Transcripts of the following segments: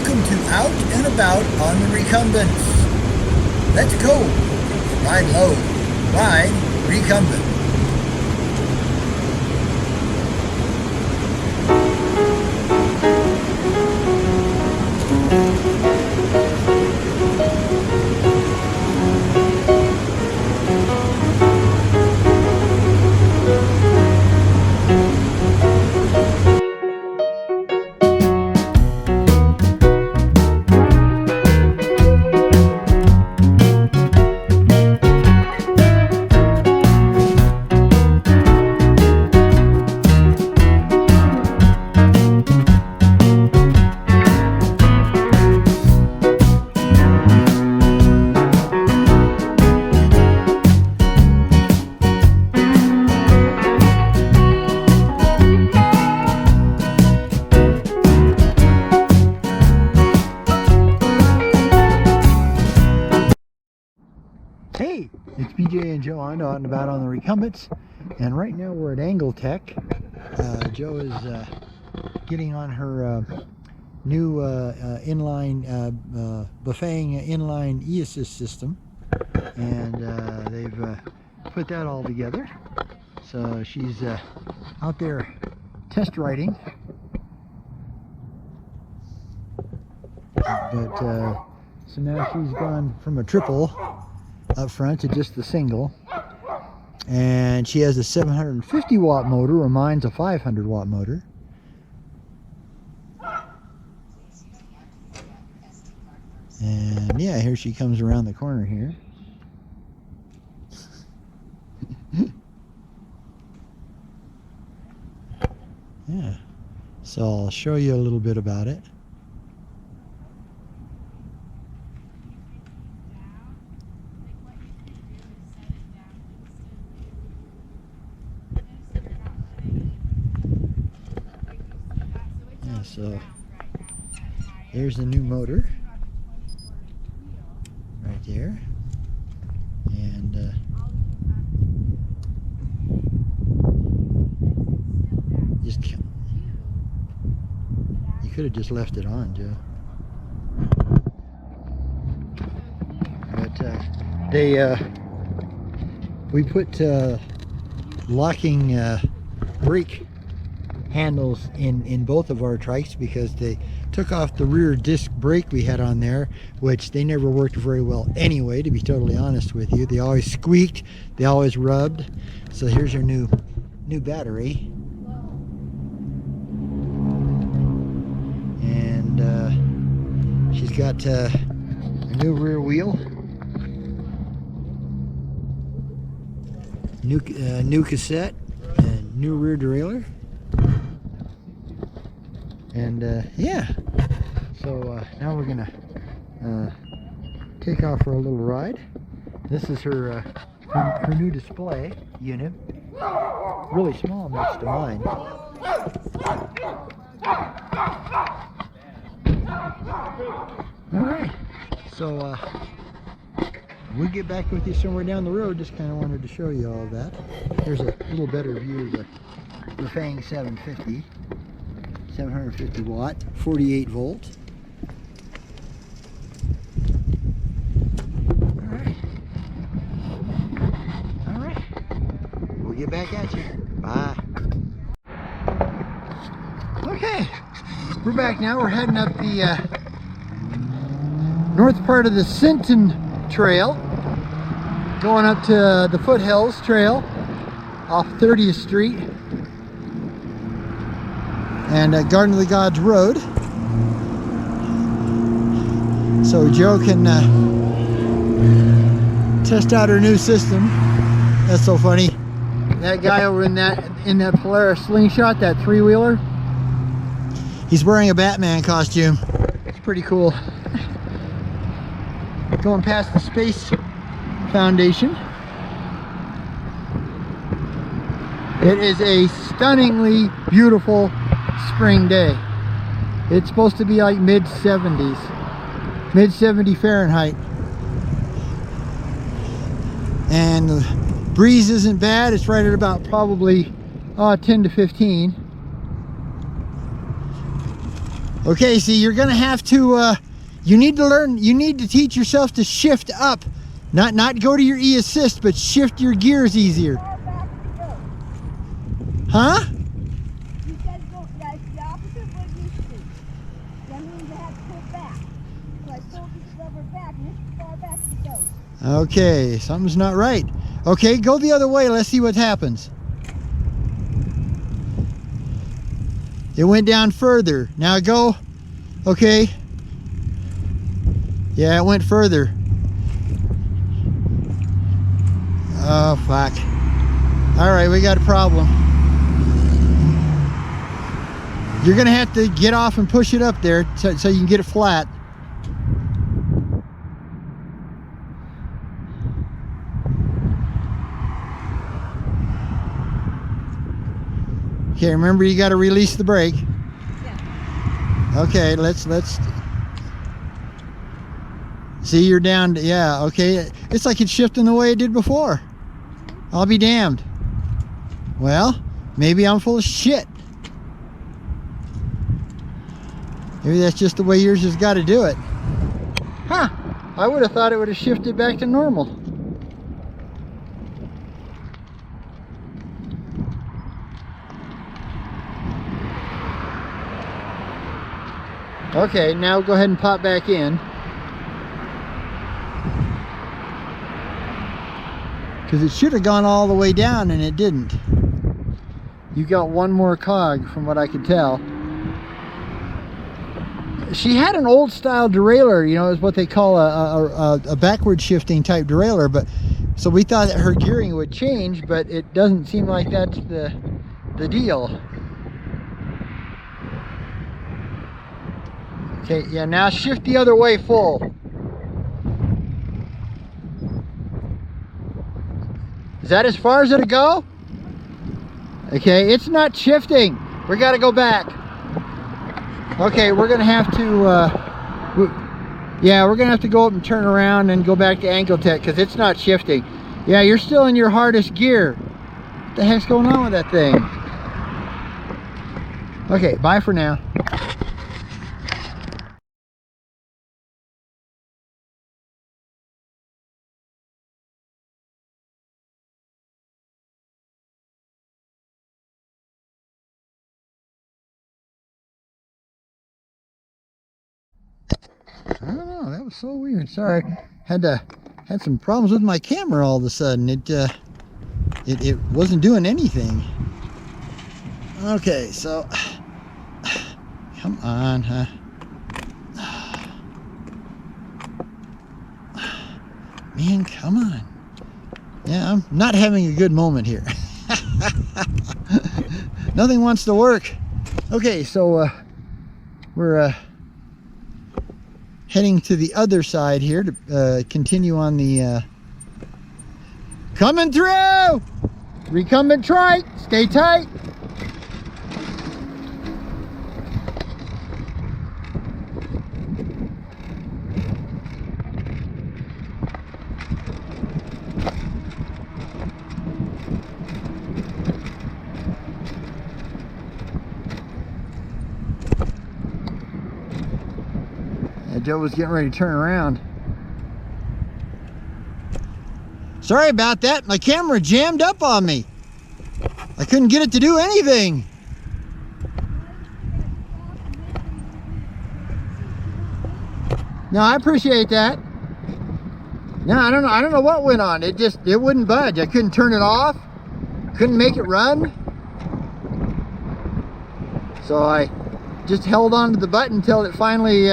Welcome to Out and About on the Recumbents. Let's go. Ride low. Ride recumbent. Hey, it's BJ and Joe on Out and About on the Recumbents, and right now we're at Angletech. Joe is getting on her new inline Bafang inline e-assist system, and they've put that all together. So she's out there test riding, but so now she's gone from a triple up front to just the single, and she has a 750 watt motor, or mine's a 500 watt motor. And yeah, here she comes around the corner here. Yeah, so I'll show you a little bit about it. So there's the new motor right there, and you could have just left it on, Joe, but we put locking brake handles in both of our trikes because they took off the rear disc brake we had on there, which they never worked very well anyway, to be totally honest with you. They always squeaked, they always rubbed. So here's your new battery, and she's got a new rear wheel, new cassette, and new rear derailleur. And yeah, so now we're gonna take off for a little ride. This is her new display unit, really small next to mine. All right, so we'll get back with you somewhere down the road. Just kind of wanted to show you all of that. Here's a little better view of the Bafang 750. 750 watt, 48 volt. All right. We'll get back at you. Bye. Okay, we're back now. We're heading up the north part of the Sinton Trail, going up to the Foothills Trail off 30th Street and Garden of the Gods Road, so Joe can test out her new system. That's so funny. That guy over in that Polaris slingshot, that three-wheeler, he's wearing a Batman costume. It's pretty cool. Going past the Space Foundation. It is a stunningly beautiful spring day. It's supposed to be like mid-70s, mid-70 Fahrenheit, and the breeze isn't bad. It's right at about probably 10 to 15. Okay, see, you're gonna have to, you need to teach yourself to shift up. Not go to your E-assist, but shift your gears easier. Far back to go. Huh? You said go, yeah, it's the opposite of what it used to. That means I have to pull back. So I pulled this lever back, and this is far back to go. Okay, something's not right. Okay, go the other way. Let's see what happens. It went down further. Now go. Okay. Yeah, it went further. Oh, fuck. All right, we got a problem. You're gonna have to get off and push it up there so you can get it flat. Okay, remember you got to release the brake. Yeah. Okay, let's see, you're down. Yeah, okay. It's like it's shifting the way it did before. I'll be damned. Well, maybe I'm full of shit. Maybe that's just the way yours has got to do it. Huh. I would have thought it would have shifted back to normal. Okay, now go ahead and pop back in. Because it should have gone all the way down and it didn't. You got one more cog from what I could tell. She had an old style derailleur, you know, is what they call a backward shifting type derailleur, but so we thought that her gearing would change, but it doesn't seem like that's the deal. Okay, yeah, now shift the other way full. Is that as far as it'll go? Okay, it's not shifting. We got to go back. Okay, we're going to have to, yeah, we're going to have to go up and turn around and go back to Angletech because it's not shifting. Yeah, you're still in your hardest gear. What the heck's going on with that thing? Okay, bye for now. I don't know, that was so weird. Sorry, had some problems with my camera all of a sudden. It wasn't doing anything. Okay, so come on, huh? Man, come on. Yeah, I'm not having a good moment here. Nothing wants to work. Okay, so we're heading to the other side here to continue on the coming through recumbent trike. Stay tight. Joe was getting ready to turn around. Sorry about that. My camera jammed up on me. I couldn't get it to do anything. No, I appreciate that. No, I don't know what went on. It wouldn't budge. I couldn't turn it off. Couldn't make it run. So I just held on to the button until it finally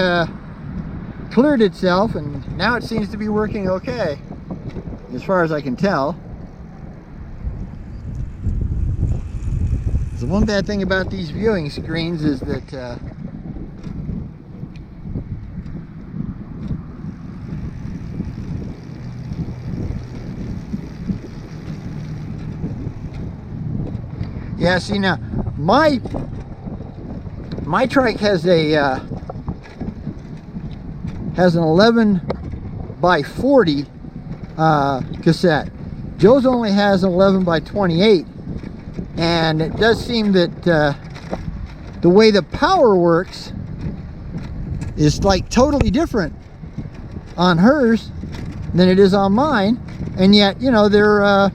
cleared itself, and now it seems to be working okay as far as I can tell. The one bad thing about these viewing screens is that yeah, see, now my trike has an 11 by 40 cassette. Joe's only has an 11 by 28, and it does seem that the way the power works is like totally different on hers than it is on mine, and yet, you know, they're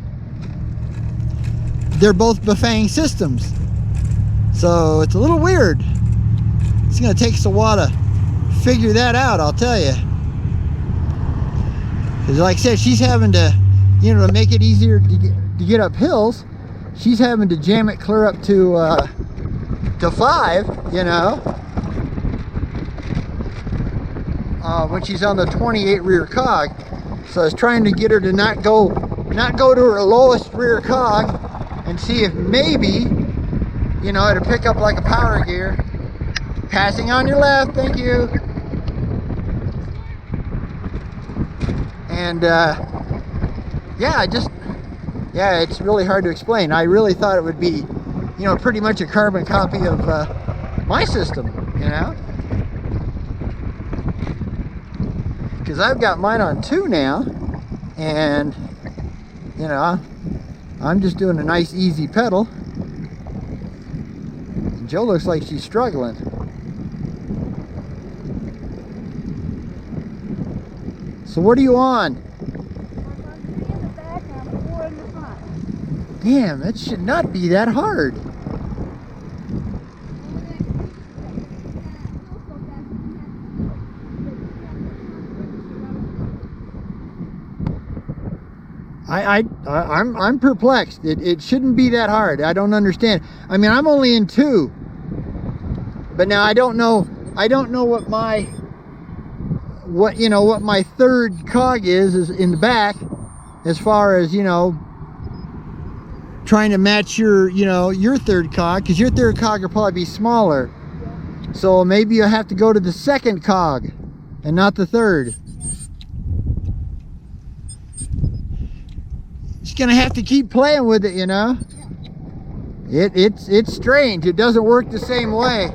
both Bafang systems. So it's a little weird. It's gonna take us a while to figure that out, I'll tell you. Because like I said, she's having to, you know, to make it easier to get up hills, she's having to jam it clear up to 5, you know, when she's on the 28 rear cog. So I was trying to get her to not go to her lowest rear cog, and see if maybe, you know, it'll pick up like a power gear. Passing on your left, thank you. And yeah, it's really hard to explain. I really thought it would be, you know, pretty much a carbon copy of my system, you know, because I've got mine on 2 now, and you know, I'm just doing a nice easy pedal. Joe looks like she's struggling. So what are you on? I'm on 3 in the back and I'm 4 in the front. Damn, that should not be that hard. I'm perplexed. It shouldn't be that hard. I don't understand. I mean, I'm only in 2, but now I don't know what my third cog is in the back, as far as, you know, trying to match your third cog, because your third cog will probably be smaller. So maybe you'll have to go to the second cog and not the third. Just gonna have to keep playing with it, you know. It's strange. It doesn't work the same way.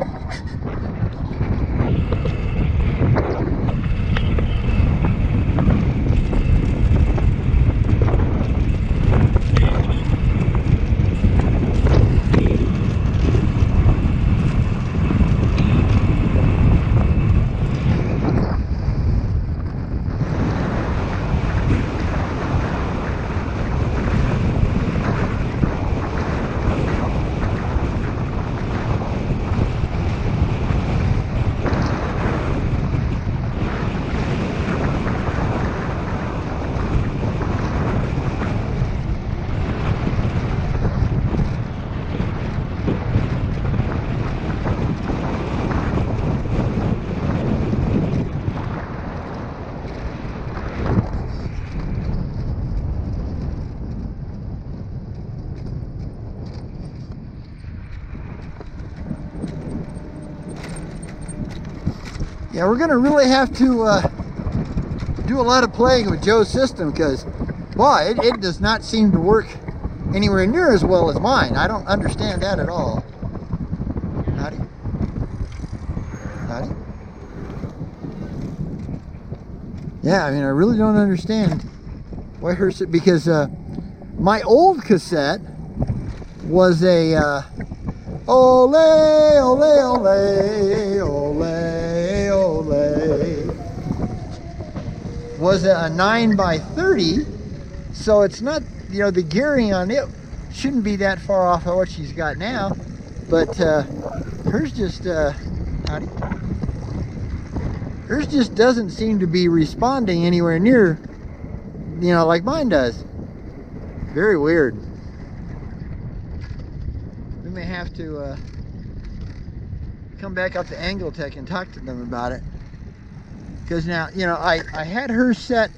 Yeah, we're gonna really have to do a lot of playing with Joe's system, because, boy, it does not seem to work anywhere near as well as mine. I don't understand that at all. Howdy. Howdy. Yeah, I mean, I really don't understand why her, because my old cassette was a ole, ole, ole, ole, ole, was a 9x30, so it's not, you know, the gearing on it shouldn't be that far off of what she's got now, but hers just howdy, hers just doesn't seem to be responding anywhere near, you know, like mine does. Very weird. We may have to come back up to Angletech and talk to them about it, because now, you know, I had her set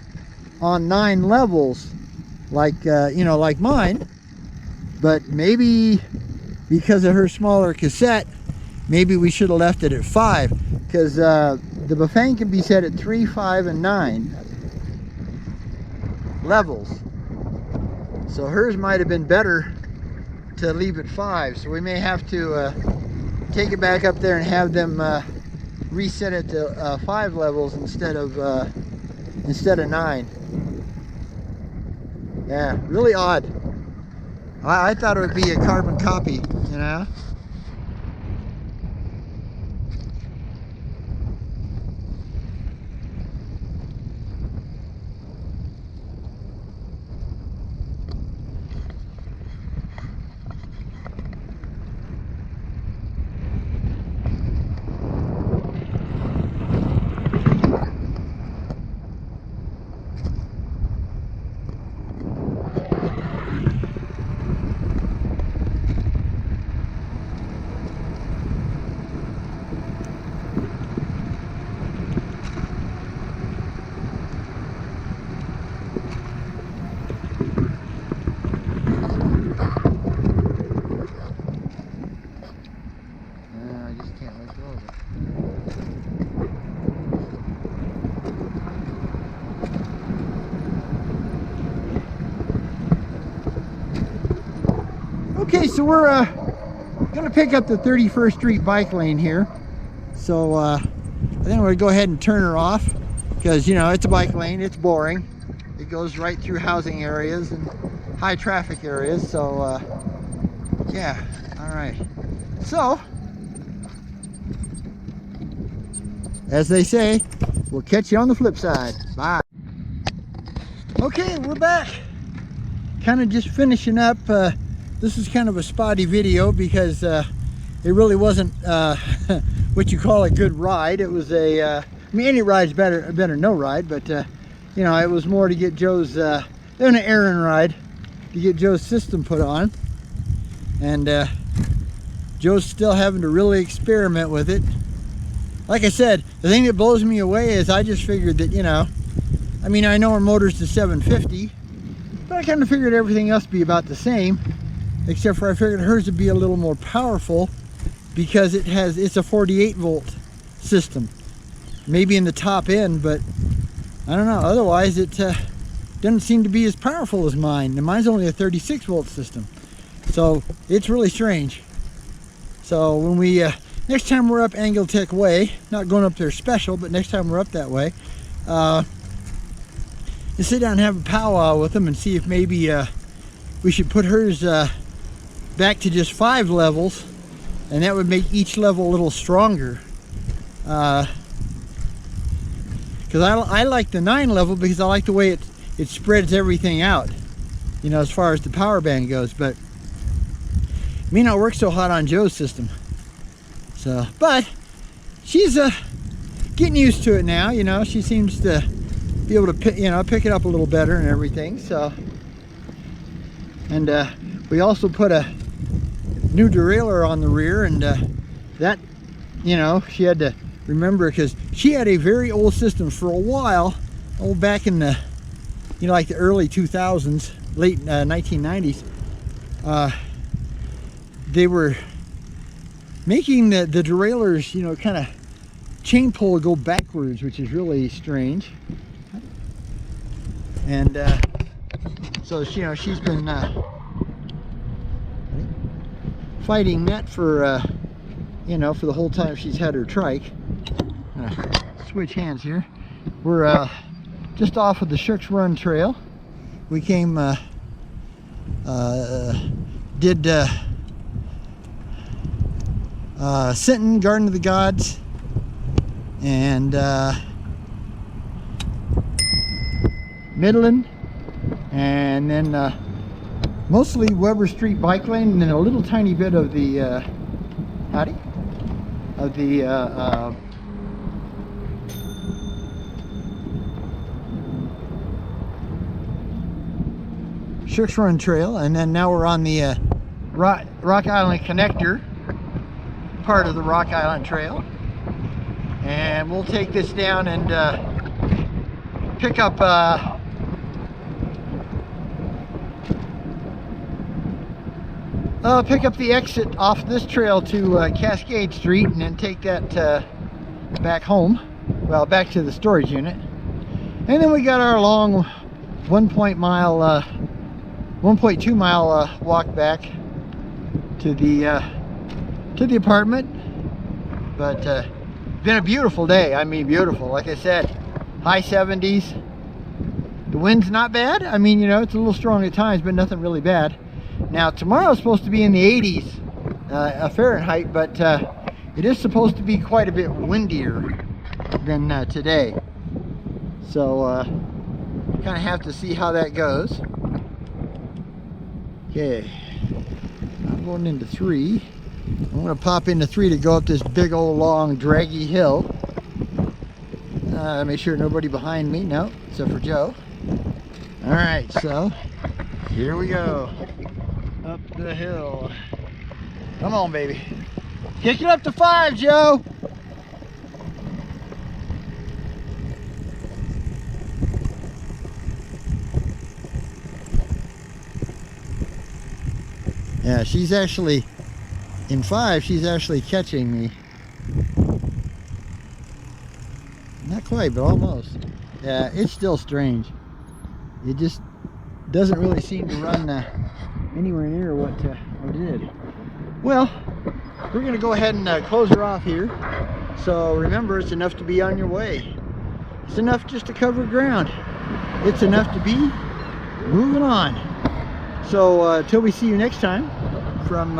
on 9 levels, like you know, like mine, but maybe because of her smaller cassette, maybe we should have left it at 5, because the Bafang can be set at 3, 5, and 9 levels. So hers might have been better to leave at 5. So we may have to take it back up there and have them reset it to 5 levels instead of 9. Yeah, really odd. I thought it would be a carbon copy, you know. Okay, so we're gonna pick up the 31st Street bike lane here. So I think we're gonna go ahead and turn her off because, you know, it's a bike lane, it's boring. It goes right through housing areas and high traffic areas. So yeah, all right. So as they say, we'll catch you on the flip side. Bye. Okay, we're back. Kind of just finishing up. This is kind of a spotty video because it really wasn't what you call a good ride. It was a, I mean, any ride's better no ride, but you know, it was more to get Joe's, an errand ride to get Joe's system put on. And Joe's still having to really experiment with it. Like I said, the thing that blows me away is I just figured that, you know, I mean, I know our motor's the 750, but I kind of figured everything else would be about the same, except for I figured hers would be a little more powerful because it's a 48 volt system. Maybe in the top end, but I don't know. Otherwise, it doesn't seem to be as powerful as mine. And mine's only a 36 volt system. So it's really strange. So when we, next time we're up Angletech way, not going up there special, but next time we're up that way, to sit down and have a powwow with them and see if maybe we should put hers back to just 5 levels, and that would make each level a little stronger. Because I like the 9 level because I like the way it spreads everything out, you know, as far as the power band goes. But it may not work so hot on Joe's system. So, but she's getting used to it now. You know, she seems to be able to pick it up a little better and everything. So, and we also put a new derailleur on the rear, and that, you know, she had to remember because she had a very old system for a while, back in the, you know, like the early 2000s, late 1990s. They were making the derailleurs, you know, kind of chain pull go backwards, which is really strange. And so, you know, she's been fighting that for, you know, for the whole time she's had her trike. Switch hands here. We're just off of the Shooks Run Trail. We came, did Sinton, Garden of the Gods, and Midland, and then mostly Weber Street bike lane, and then a little tiny bit of the Shooks Run Trail, and then now we're on the Rock Island Connector part of the Rock Island Trail, and we'll take this down and pick up the exit off this trail to Cascade Street, and then take that back home, well, back to the storage unit. And then we got our long 1.2 mile walk back to the apartment. But been a beautiful day. I mean, beautiful. Like I said, high 70s. The wind's not bad. I mean, you know, it's a little strong at times, but nothing really bad. Now tomorrow's supposed to be in the 80s Fahrenheit, but it is supposed to be quite a bit windier than today. So kind of have to see how that goes. Okay, I'm going into 3. I'm going to pop into 3 to go up this big old long draggy hill. Make sure nobody behind me. No, except for Joe. All right, so here we go. Up the hill. Come on, baby. Kick it up to 5, Joe. Yeah, she's actually, in 5, she's actually catching me. Not quite, but almost. Yeah, it's still strange. It just doesn't really seem to run anywhere near what I did. Well, we're going to go ahead and close her off here. So remember, it's enough to be on your way. It's enough just to cover ground. It's enough to be moving on. So till we see you next time, from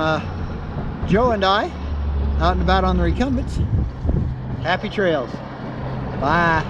Joe and I, out and about on the recumbents, happy trails. Bye.